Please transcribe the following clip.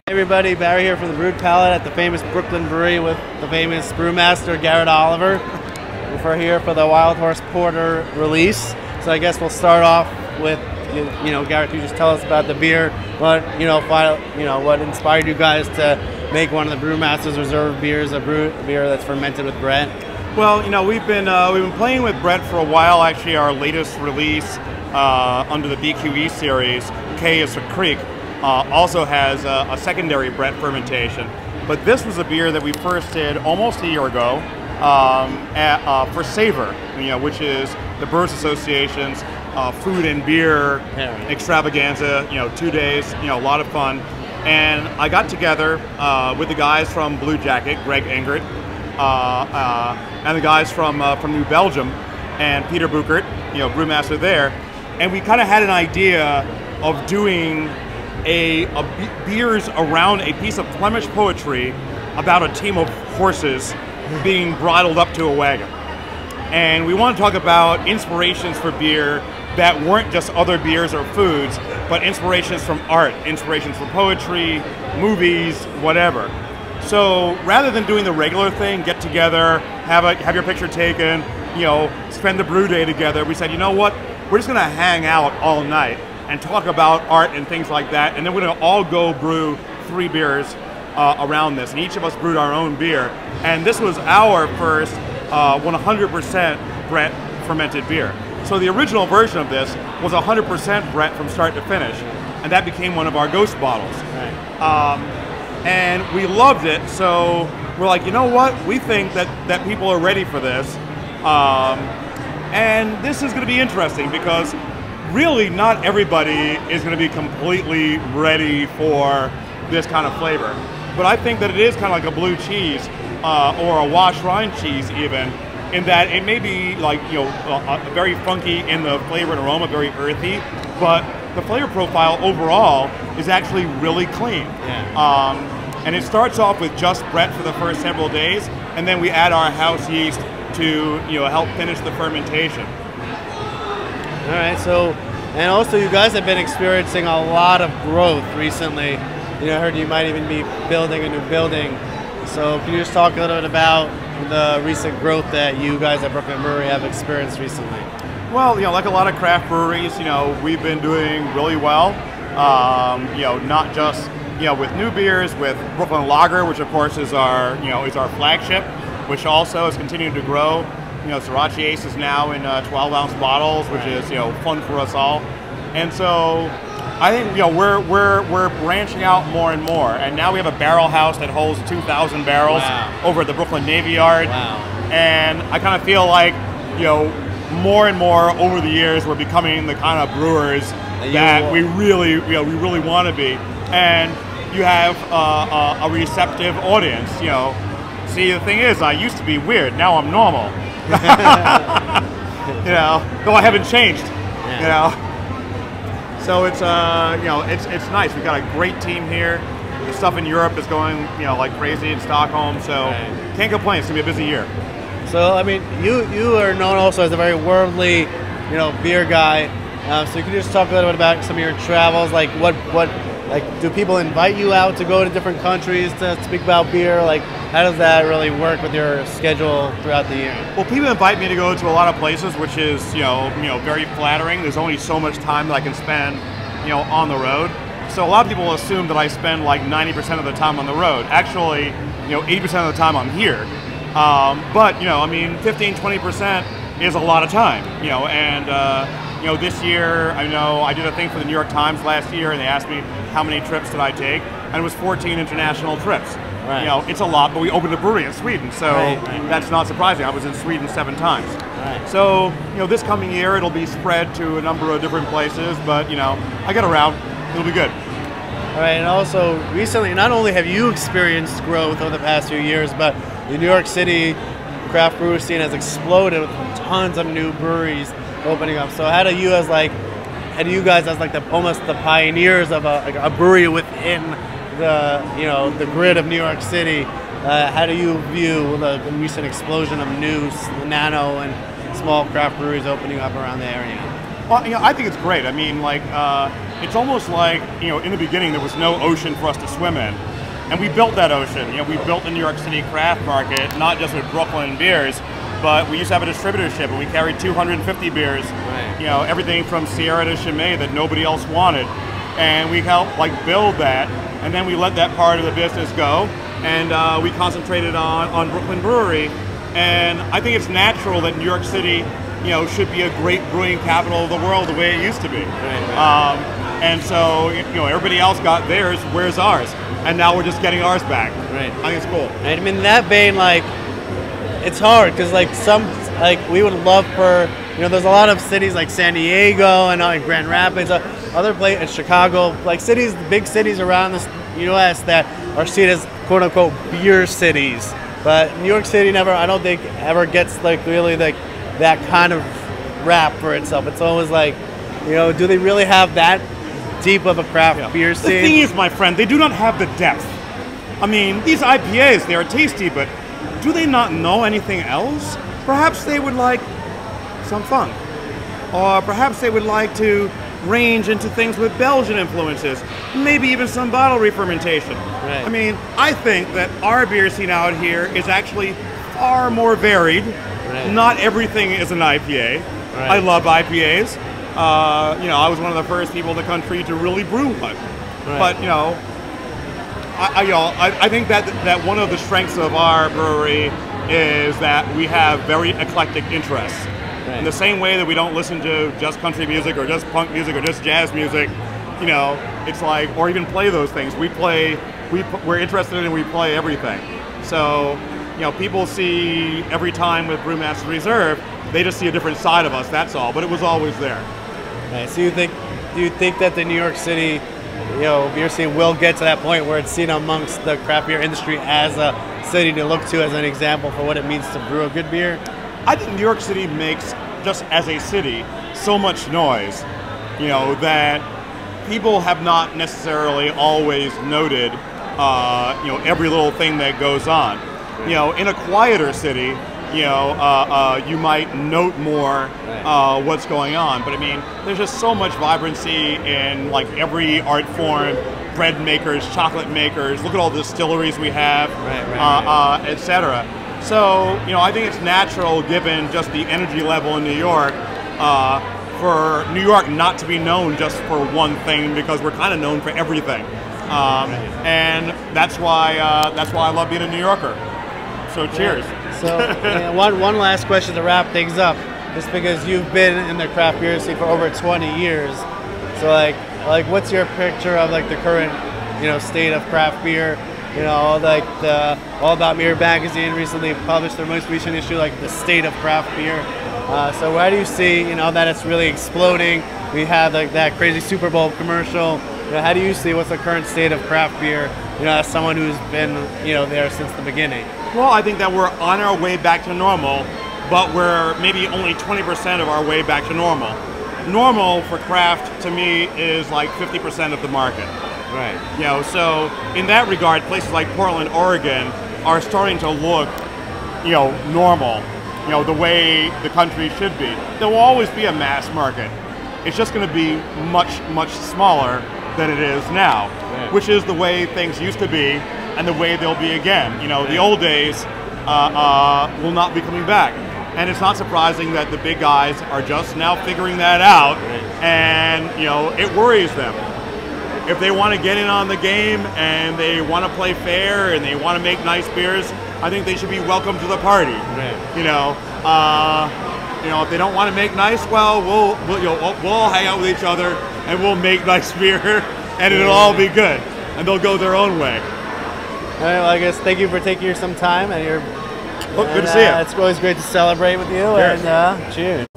Everybody, Barry here from the Brewed Palate at the famous Brooklyn Brewery with the famous Brewmaster Garrett Oliver. We're here for the Wild Horse Porter release. So I guess we'll start off with, Garrett, you just tell us about the beer. What inspired you guys to make one of the Brewmaster's Reserve beers, a beer that's fermented with Brett? Well, we've been playing with Brett for a while. Actually, our latest release under the BQE series, K is for Creek, also has a secondary Brett fermentation. But this was a beer that we first did almost a year ago for Savor, which is the Brewers Association's food and beer extravaganza. 2 days, a lot of fun. And I got together with the guys from Blue Jacket, Greg Engert, and the guys from New Belgium, and Peter Buchert, brewmaster there. And we kind of had an idea of doing beers around a piece of Flemish poetry about a team of horses being bridled up to a wagon. And we want to talk about inspirations for beer that weren't just other beers or foods, but inspirations from art, inspirations from poetry, movies, whatever. So rather than doing the regular thing, get together, have your picture taken, spend the brew day together, we said, you know what, we're just going to hang out all night and talk about art and things like that, and then we're going to all go brew 3 beers around this, and each of us brewed our own beer. And this was our first 100% Brett fermented beer. So the original version of this was 100% Brett from start to finish, and that became one of our ghost bottles. Right. And we loved it, so we're like, you know what, we think that people are ready for this, and this is going to be interesting because really not everybody is going to be completely ready for this kind of flavor. But I think that it is kind of like a blue cheese or a washed rind cheese even, in that it may be like, very funky in the flavor and aroma, very earthy, but the flavor profile overall is actually really clean. Yeah. And it starts off with just Brett for the first several days, and then we add our house yeast to help finish the fermentation. All right, so, and also you guys have been experiencing a lot of growth recently. I heard you might even be building a new building. So can you just talk a little bit about the recent growth that you guys at Brooklyn Brewery have experienced recently? Well, like a lot of craft breweries, we've been doing really well. Not just with new beers, with Brooklyn Lager, which of course is our flagship, which also is continuing to grow. Sriracha Ace is now in 12-ounce bottles, which is fun for us all. And so I think we're branching out more and more. And now we have a barrel house that holds 2,000 barrels over at the Brooklyn Navy Yard. Wow. And I kind of feel like more and more over the years we're becoming the kind of brewers that we really want to be. And you have a receptive audience. See, the thing is, I used to be weird. Now I'm normal. Though I haven't changed. So it's it's nice. We've got a great team here. The stuff in Europe is going like crazy in Stockholm. So can't complain. It's gonna be a busy year. So I mean, you are known also as a very worldly, beer guy. So you can just talk a little bit about some of your travels. Like do people invite you out to go to different countries to speak about beer? Like, how does that really work with your schedule throughout the year? Well, people invite me to go to a lot of places, which is very flattering. There's only so much time that I can spend on the road. So a lot of people assume that I spend like 90% of the time on the road. Actually, 80% of the time I'm here. But 15-20% is a lot of time. This year, I did a thing for the New York Times last year, and they asked me how many trips did I take, and it was 14 international trips. Right. It's a lot, but we opened a brewery in Sweden, so that's not surprising. I was in Sweden 7 times. Right. So, this coming year, it'll be spread to a number of different places, but, I get around. It'll be good. All right, and also, recently, not only have you experienced growth over the past few years, but the New York City craft brewer scene has exploded with tons of new breweries opening up. So how do you, as like and you guys as like almost the pioneers of a brewery within the grid of New York City. How do you view the recent explosion of new nano and small craft breweries opening up around the area? Well, I think it's great. I mean, like, it's almost like, in the beginning there was no ocean for us to swim in. And we built that ocean. We built the New York City craft market, not just with Brooklyn beers, but we used to have a distributorship, and we carried 250 beers. Right. Everything from Sierra to Chimay that nobody else wanted. And we helped build that, and then we let that part of the business go, and we concentrated on Brooklyn Brewery. And I think it's natural that New York City, should be a great brewing capital of the world the way it used to be. Right. And so, everybody else got theirs, where's ours? And now we're just getting ours back. Right. I think it's cool. Right. I mean, in that vein, it's hard because we would love for, there's a lot of cities like San Diego and Grand Rapids, other places, Chicago, big cities around the U.S. that are seen as quote unquote beer cities. But New York City never, I don't think, ever gets really that kind of rap for itself. It's always do they really have that deep of a craft beer scene? The thing is, my friend, they do not have the depth. I mean, these IPAs, they are tasty, but do they not know anything else? Perhaps they would like some funk. Or perhaps they would like to range into things with Belgian influences. Maybe even some bottle re-fermentation. Right. I mean, I think that our beer scene out here is actually far more varied. Right. Not everything is an IPA. Right. I love IPAs. I was one of the first people in the country to really brew one. Right. But I think that one of the strengths of our brewery is that we have very eclectic interests. Right. In the same way that we don't listen to just country music or just punk music or just jazz music, it's or even play those things. We're interested in and we play everything. So, people see every time with Brewmaster Reserve, they just see a different side of us, that's all. But it was always there. Right. So do you think that the New York City, beer scene will get to that point where it's seen amongst the craft beer industry as a city to look to as an example for what it means to brew a good beer? I think New York City makes, just as a city, so much noise, that people have not necessarily always noted, every little thing that goes on. In a quieter city, you might note more what's going on. But I mean, there's just so much vibrancy in every art form, bread makers, chocolate makers, look at all the distilleries we have, etc. So, I think it's natural, given just the energy level in New York, for New York not to be known just for one thing, because we're kind of known for everything. And that's why I love being a New Yorker. So cheers. So one last question to wrap things up, just because you've been in the craft beer scene for over 20 years. So what's your picture of the current state of craft beer? All About Beer magazine recently published their most recent issue, the state of craft beer. So where do you see that it's really exploding? We had that crazy Super Bowl commercial. How do you see what's the current state of craft beer? As someone who's been there since the beginning. Well, I think that we're on our way back to normal, but we're maybe only 20% of our way back to normal. Normal for craft, to me, is 50% of the market. Right. So in that regard, places like Portland, Oregon are starting to look, normal, the way the country should be. There will always be a mass market. It's just going to be much, much smaller than it is now, which is the way things used to be and the way they'll be again. The old days will not be coming back. And it's not surprising that the big guys are just now figuring that out, and it worries them. If they want to get in on the game and they want to play fair and they want to make nice beers, I think they should be welcome to the party. If they don't want to make nice, well, we'll all hang out with each other and we'll make nice beer, and it'll all be good, and they'll go their own way. All right, well, I guess thank you for taking some time, and good to see you. It's always great to celebrate with you. Cheers. And cheers.